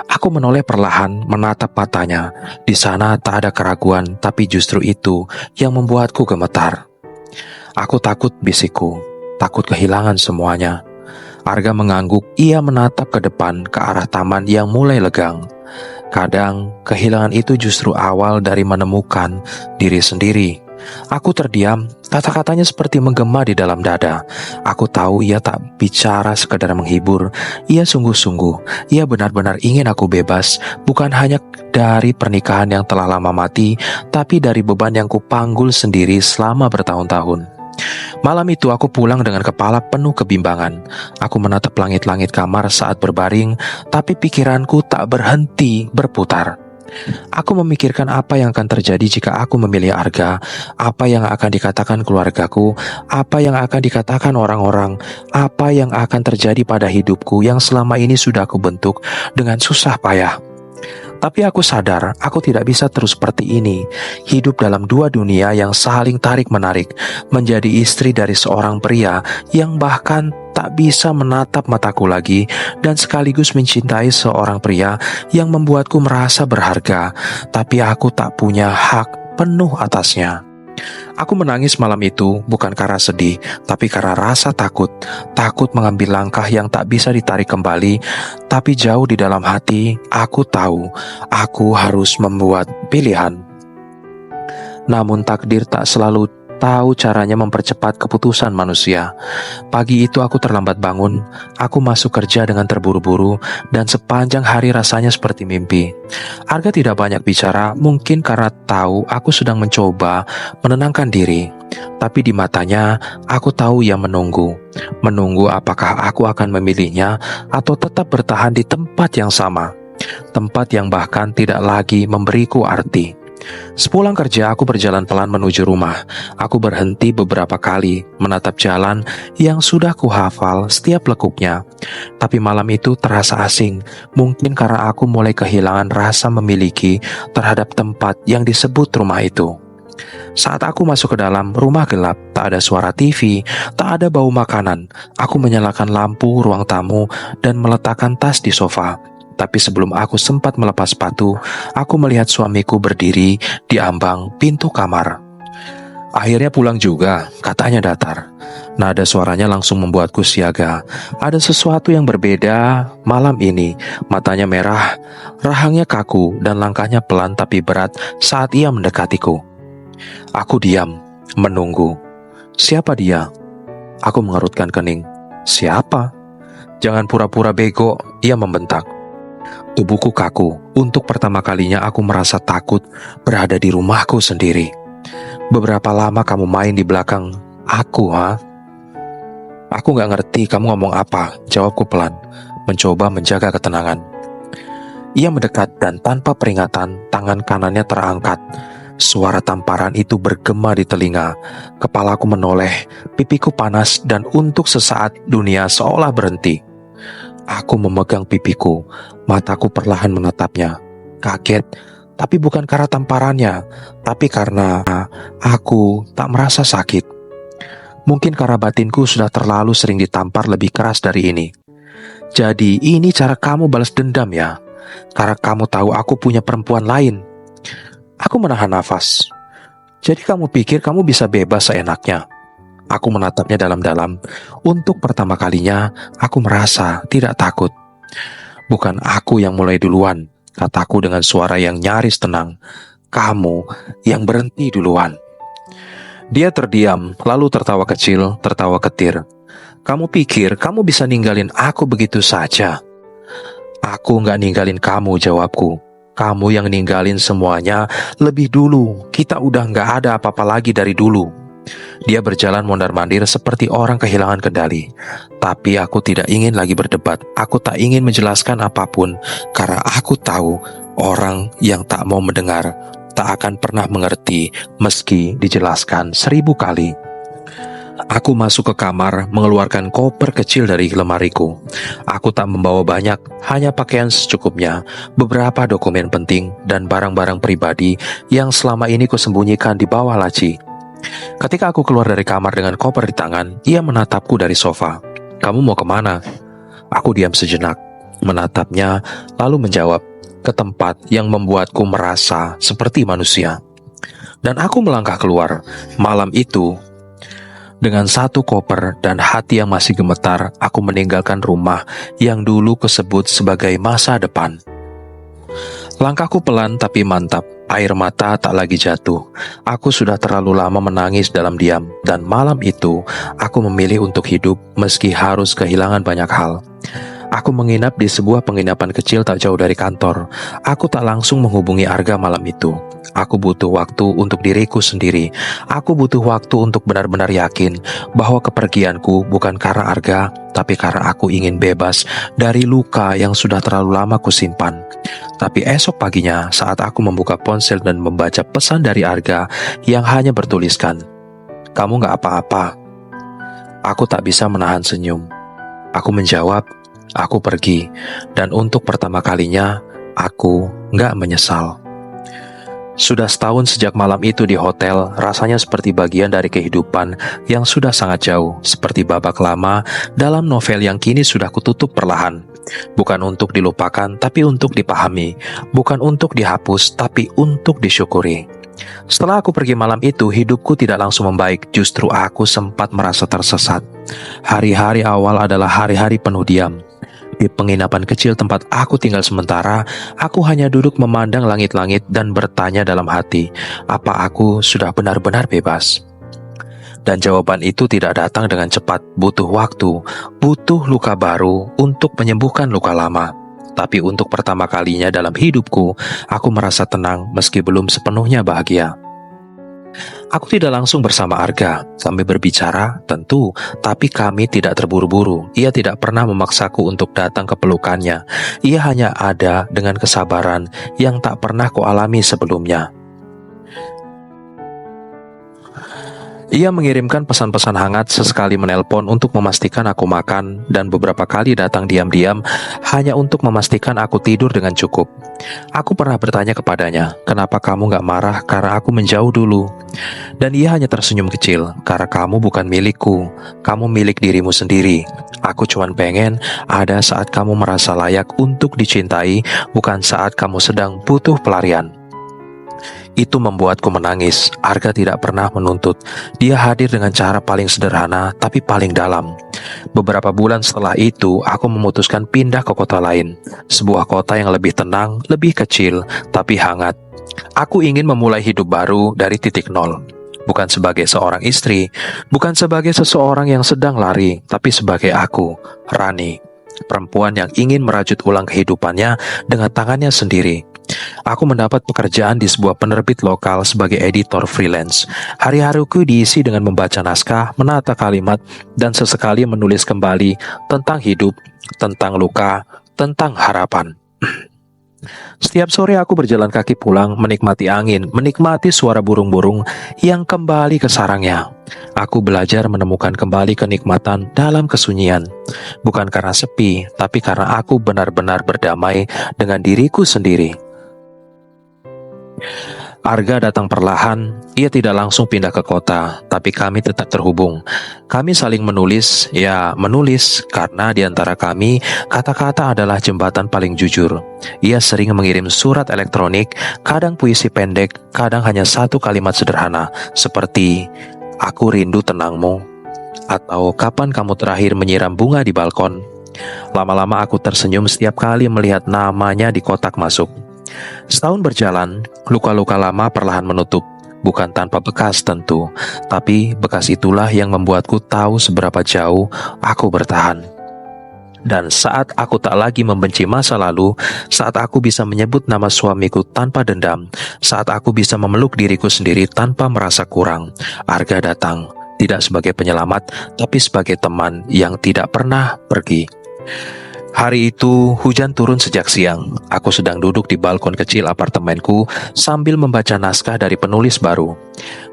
Aku menoleh perlahan, menatap matanya. Di sana tak ada keraguan, tapi justru itu yang membuatku gemetar. Aku takut, bisikku. Takut kehilangan semuanya. Arga mengangguk, ia menatap ke depan ke arah taman yang mulai legang. Kadang, kehilangan itu justru awal dari menemukan diri sendiri. Aku terdiam, kata-katanya seperti menggema di dalam dada. Aku tahu ia tak bicara sekedar menghibur. Ia sungguh-sungguh, ia benar-benar ingin aku bebas, bukan hanya dari pernikahan yang telah lama mati, tapi dari beban yang kupanggul sendiri selama bertahun-tahun. Malam itu aku pulang dengan kepala penuh kebimbangan. Aku menatap langit-langit kamar saat berbaring, tapi pikiranku tak berhenti berputar. Aku memikirkan apa yang akan terjadi jika aku memilih Arga, apa yang akan dikatakan keluargaku, apa yang akan dikatakan orang-orang, apa yang akan terjadi pada hidupku yang selama ini sudah aku bentuk dengan susah payah. Tapi aku sadar, aku tidak bisa terus seperti ini, hidup dalam dua dunia yang saling tarik-menarik, menjadi istri dari seorang pria yang bahkan tak bisa menatap mataku lagi, dan sekaligus mencintai seorang pria yang membuatku merasa berharga, tapi aku tak punya hak penuh atasnya. Aku menangis malam itu bukan karena sedih, tapi karena rasa takut. Takut mengambil langkah yang tak bisa ditarik kembali. Tapi jauh di dalam hati, aku tahu aku harus membuat pilihan. Namun takdir tak selalu tahu caranya mempercepat keputusan manusia. Pagi itu aku terlambat bangun. Aku masuk kerja dengan terburu-buru, dan sepanjang hari rasanya seperti mimpi. Arga tidak banyak bicara, mungkin karena tahu aku sedang mencoba menenangkan diri. Tapi di matanya, aku tahu ia menunggu. Menunggu apakah aku akan memilihnya atau tetap bertahan di tempat yang sama. Tempat yang bahkan tidak lagi memberiku arti. Sepulang kerja, aku berjalan pelan menuju rumah. Aku berhenti beberapa kali menatap jalan yang sudah kuhafal setiap lekuknya. Tapi malam itu terasa asing, mungkin karena aku mulai kehilangan rasa memiliki terhadap tempat yang disebut rumah itu. Saat aku masuk ke dalam, rumah gelap, tak ada suara TV, tak ada bau makanan. Aku menyalakan lampu ruang tamu dan meletakkan tas di sofa. Tapi sebelum aku sempat melepas sepatu, aku melihat suamiku berdiri di ambang pintu kamar. Akhirnya pulang juga, katanya datar. Nada suaranya langsung membuatku siaga. Ada sesuatu yang berbeda malam ini. Matanya merah, rahangnya kaku, dan langkahnya pelan tapi berat saat ia mendekatiku. Aku diam, menunggu. Siapa dia? Aku mengerutkan kening. Siapa? Jangan pura-pura bego, ia membentak. Tubuhku kaku. Untuk pertama kalinya aku merasa takut berada di rumahku sendiri. Beberapa lama kamu main di belakang aku, ha? Aku gak ngerti kamu ngomong apa, jawabku pelan, mencoba menjaga ketenangan. Ia mendekat dan tanpa peringatan, tangan kanannya terangkat. Suara tamparan itu bergema di telinga. Kepalaku menoleh, pipiku panas, dan untuk sesaat dunia seolah berhenti. Aku memegang pipiku, mataku perlahan menatapnya. Kaget, tapi bukan karena tamparannya, tapi karena aku tak merasa sakit. Mungkin karena batinku sudah terlalu sering ditampar lebih keras dari ini. Jadi ini cara kamu balas dendam ya? Karena kamu tahu aku punya perempuan lain. Aku menahan nafas. Jadi kamu pikir kamu bisa bebas seenaknya? Aku menatapnya dalam-dalam. Untuk pertama kalinya, aku merasa tidak takut. Bukan aku yang mulai duluan, kataku dengan suara yang nyaris tenang. Kamu yang berhenti duluan. Dia terdiam, lalu tertawa kecil, tertawa ketir. Kamu pikir kamu bisa ninggalin aku begitu saja? Aku gak ninggalin kamu, jawabku. Kamu yang ninggalin semuanya lebih dulu. Kita udah gak ada apa-apa lagi dari dulu. Dia berjalan mondar-mandir seperti orang kehilangan kendali. Tapi aku tidak ingin lagi berdebat. Aku tak ingin menjelaskan apapun, karena aku tahu orang yang tak mau mendengar tak akan pernah mengerti meski dijelaskan 1000 kali. Aku masuk ke kamar, mengeluarkan koper kecil dari lemariku. Aku tak membawa banyak, hanya pakaian secukupnya, beberapa dokumen penting, dan barang-barang pribadi yang selama ini kusembunyikan di bawah laci. Ketika aku keluar dari kamar dengan koper di tangan, ia menatapku dari sofa. Kamu mau kemana? Aku diam sejenak, menatapnya, lalu menjawab, ke tempat yang membuatku merasa seperti manusia. Dan aku melangkah keluar. Malam itu, Dengan satu koper dan hati yang masih gemetar, aku meninggalkan rumah yang dulu kusebut sebagai masa depan. Langkahku pelan tapi mantap. Air mata tak lagi jatuh. Aku sudah terlalu lama menangis dalam diam, dan malam itu aku memilih untuk hidup meski harus kehilangan banyak hal. Aku menginap di sebuah penginapan kecil tak jauh dari kantor. Aku tak langsung menghubungi Arga malam itu. Aku butuh waktu untuk diriku sendiri. Aku butuh waktu untuk benar-benar yakin bahwa kepergianku bukan karena Arga, tapi karena aku ingin bebas dari luka yang sudah terlalu lama kusimpan. Tapi esok paginya saat aku membuka ponsel dan membaca pesan dari Arga yang hanya bertuliskan, "Kamu gak apa-apa." Aku tak bisa menahan senyum. Aku menjawab, "Aku pergi." Dan untuk pertama kalinya, aku gak menyesal. Sudah setahun sejak malam itu di hotel, rasanya seperti bagian dari kehidupan yang sudah sangat jauh, seperti babak lama dalam novel yang kini sudah kututup perlahan. Bukan untuk dilupakan, tapi untuk dipahami. Bukan untuk dihapus, tapi untuk disyukuri. Setelah aku pergi malam itu, hidupku tidak langsung membaik, justru aku sempat merasa tersesat. Hari-hari awal adalah hari-hari penuh diam. Di penginapan kecil tempat aku tinggal sementara, aku hanya duduk memandang langit-langit dan bertanya dalam hati, apa aku sudah benar-benar bebas? Dan jawaban itu tidak datang dengan cepat, butuh waktu, butuh luka baru untuk menyembuhkan luka lama. Tapi untuk pertama kalinya dalam hidupku, aku merasa tenang meski belum sepenuhnya bahagia. Aku tidak langsung bersama Arga. Kami berbicara, tentu, tapi kami tidak terburu-buru. Ia tidak pernah memaksaku untuk datang ke pelukannya. Ia hanya ada dengan kesabaran yang tak pernah kualami sebelumnya. Ia mengirimkan pesan-pesan hangat, sesekali menelpon untuk memastikan aku makan, dan beberapa kali datang diam-diam hanya untuk memastikan aku tidur dengan cukup. Aku pernah bertanya kepadanya, "Kenapa kamu gak marah karena aku menjauh dulu?" Dan ia hanya tersenyum kecil, "Karena kamu bukan milikku, kamu milik dirimu sendiri. Aku cuma pengen ada saat kamu merasa layak untuk dicintai, bukan saat kamu sedang butuh pelarian." Itu membuatku menangis. Arga tidak pernah menuntut. Dia hadir dengan cara paling sederhana, tapi paling dalam. Beberapa bulan setelah itu, aku memutuskan pindah ke kota lain. Sebuah kota yang lebih tenang, lebih kecil, tapi hangat. Aku ingin memulai hidup baru dari titik nol. Bukan sebagai seorang istri, bukan sebagai seseorang yang sedang lari, tapi sebagai aku, Rani. Perempuan yang ingin merajut ulang kehidupannya dengan tangannya sendiri. Aku mendapat pekerjaan di sebuah penerbit lokal sebagai editor freelance. Hari-hariku diisi dengan membaca naskah, menata kalimat, dan sesekali menulis kembali tentang hidup, tentang luka, tentang harapan. Setiap sore aku berjalan kaki pulang, menikmati angin, menikmati suara burung-burung yang kembali ke sarangnya. Aku belajar menemukan kembali kenikmatan dalam kesunyian. Bukan karena sepi, tapi karena aku benar-benar berdamai dengan diriku sendiri. Arga datang perlahan. Ia tidak langsung pindah ke kota, tapi kami tetap terhubung. Kami saling menulis, menulis, karena di antara kami, kata-kata adalah jembatan paling jujur. Ia sering mengirim surat elektronik, kadang puisi pendek, kadang hanya satu kalimat sederhana, seperti, "Aku rindu tenangmu," atau "Kapan kamu terakhir menyiram bunga di balkon?" Lama-lama aku tersenyum setiap kali melihat namanya di kotak masuk. Setahun berjalan, luka-luka lama perlahan menutup. Bukan tanpa bekas tentu, tapi bekas itulah yang membuatku tahu seberapa jauh aku bertahan. Dan saat aku tak lagi membenci masa lalu, saat aku bisa menyebut nama suamiku tanpa dendam, saat aku bisa memeluk diriku sendiri tanpa merasa kurang, Arga datang, tidak sebagai penyelamat, tapi sebagai teman yang tidak pernah pergi. Hari itu, hujan turun sejak siang. Aku sedang duduk di balkon kecil apartemenku sambil membaca naskah dari penulis baru.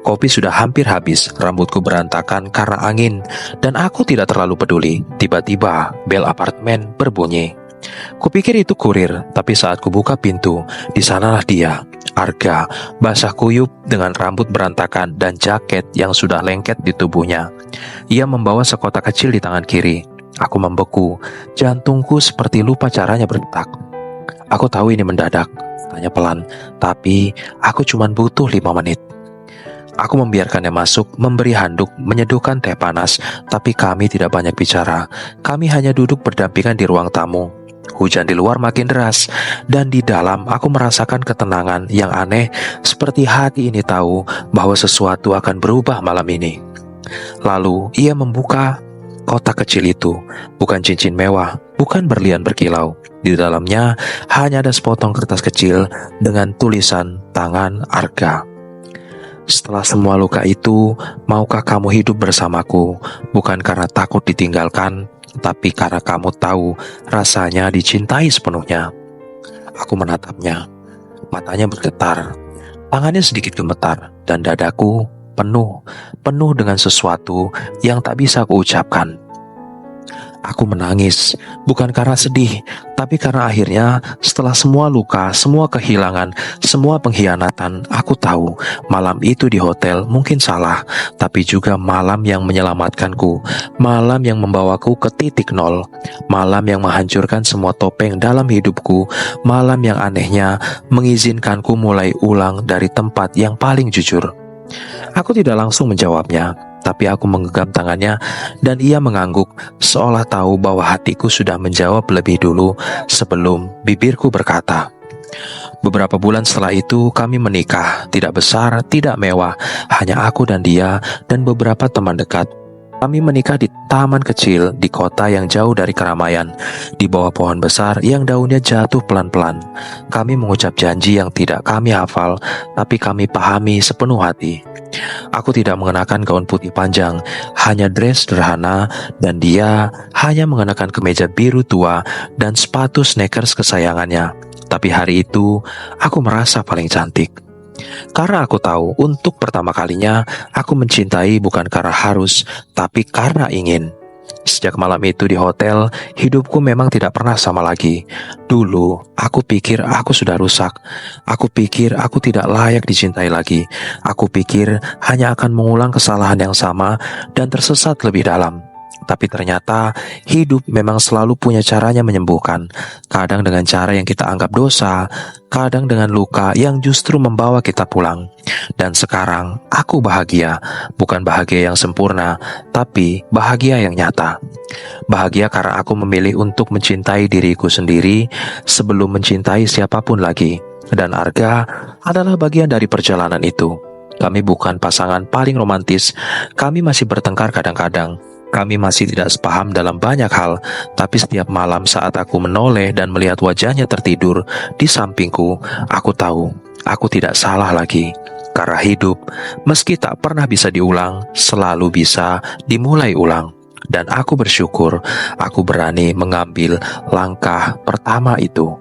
Kopi sudah hampir habis, rambutku berantakan karena angin, dan aku tidak terlalu peduli. Tiba-tiba, bel apartemen berbunyi. Kupikir itu kurir, tapi saat kubuka pintu, di sanalah dia, Arga, basah kuyup dengan rambut berantakan dan jaket yang sudah lengket di tubuhnya. Ia membawa sekotak kecil di tangan kiri. Aku membeku, jantungku seperti lupa caranya berdetak. "Aku tahu ini mendadak," tanya pelan, "tapi aku cuma butuh 5 menit. Aku membiarkannya masuk, memberi handuk, menyeduhkan teh panas, tapi kami tidak banyak bicara. Kami hanya duduk berdampingan di ruang tamu. Hujan di luar makin deras, dan di dalam aku merasakan ketenangan yang aneh, seperti hati ini tahu bahwa sesuatu akan berubah malam ini. Lalu ia membuka kotak kecil itu, bukan cincin mewah, bukan berlian berkilau. Di dalamnya hanya ada sepotong kertas kecil dengan tulisan tangan Arga. Setelah semua luka itu, maukah kamu hidup bersamaku, bukan karena takut ditinggalkan, tapi karena kamu tahu rasanya dicintai sepenuhnya. Aku menatapnya, matanya bergetar, tangannya sedikit gemetar, dan dadaku penuh dengan sesuatu yang tak bisa aku ucapkan. Aku menangis, bukan karena sedih, tapi karena akhirnya setelah semua luka, semua kehilangan, semua pengkhianatan, aku tahu malam itu di hotel mungkin salah, tapi juga malam yang menyelamatkanku, malam yang membawaku ke titik nol, malam yang menghancurkan semua topeng dalam hidupku, malam yang anehnya mengizinkanku mulai ulang dari tempat yang paling jujur. Aku tidak langsung menjawabnya, tapi aku menggenggam tangannya dan ia mengangguk seolah tahu bahwa hatiku sudah menjawab lebih dulu sebelum bibirku berkata. Beberapa bulan setelah itu kami menikah, tidak besar, tidak mewah, hanya aku dan dia dan beberapa teman dekat. Kami menikah di taman kecil di kota yang jauh dari keramaian, di bawah pohon besar yang daunnya jatuh pelan-pelan. Kami mengucap janji yang tidak kami hafal, tapi kami pahami sepenuh hati. Aku tidak mengenakan gaun putih panjang, hanya dress sederhana, dan dia hanya mengenakan kemeja biru tua dan sepatu sneakers kesayangannya. Tapi hari itu, aku merasa paling cantik. Karena aku tahu untuk pertama kalinya aku mencintai bukan karena harus, tapi karena ingin. Sejak malam itu di hotel, hidupku memang tidak pernah sama lagi. Dulu, aku pikir aku sudah rusak. Aku pikir aku tidak layak dicintai lagi. Aku pikir hanya akan mengulang kesalahan yang sama dan tersesat lebih dalam. Tapi ternyata hidup memang selalu punya caranya menyembuhkan. Kadang dengan cara yang kita anggap dosa, kadang dengan luka yang justru membawa kita pulang. Dan sekarang aku bahagia, bukan bahagia yang sempurna, tapi bahagia yang nyata. Bahagia karena aku memilih untuk mencintai diriku sendiri sebelum mencintai siapapun lagi. Dan Arga adalah bagian dari perjalanan itu. Kami bukan pasangan paling romantis, kami masih bertengkar kadang-kadang. Kami masih tidak sepaham dalam banyak hal, tapi setiap malam saat aku menoleh dan melihat wajahnya tertidur di sampingku, aku tahu aku tidak salah lagi. Karena hidup, meski tak pernah bisa diulang, selalu bisa dimulai ulang. Dan aku bersyukur aku berani mengambil langkah pertama itu.